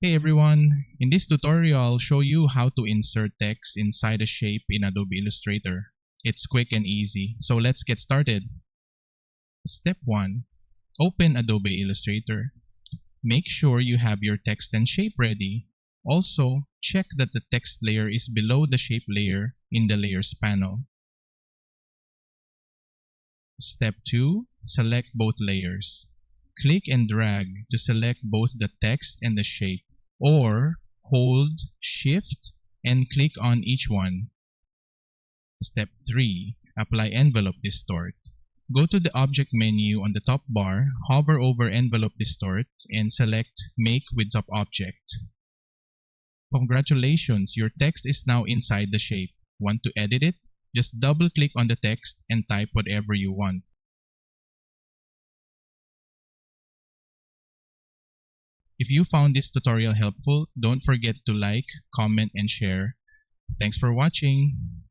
Hey everyone, in this tutorial I'll show you how to insert text inside a shape in Adobe Illustrator. It's quick and easy, so let's get started. Step 1. Open Adobe Illustrator. Make sure you have your text and shape ready. Also, check that the text layer is below the shape layer in the Layers panel. Step 2. Select both layers. Click and drag to select both the text and the shape, or hold Shift and click on each one. Step 3. Apply Envelope Distort. Go to the Object menu on the top bar, hover over Envelope Distort, and select Make with Top Object. Congratulations, your text is now inside the shape. Want to edit it? Just double-click on the text and type whatever you want. If you found this tutorial helpful, don't forget to like, comment, and share. Thanks for watching.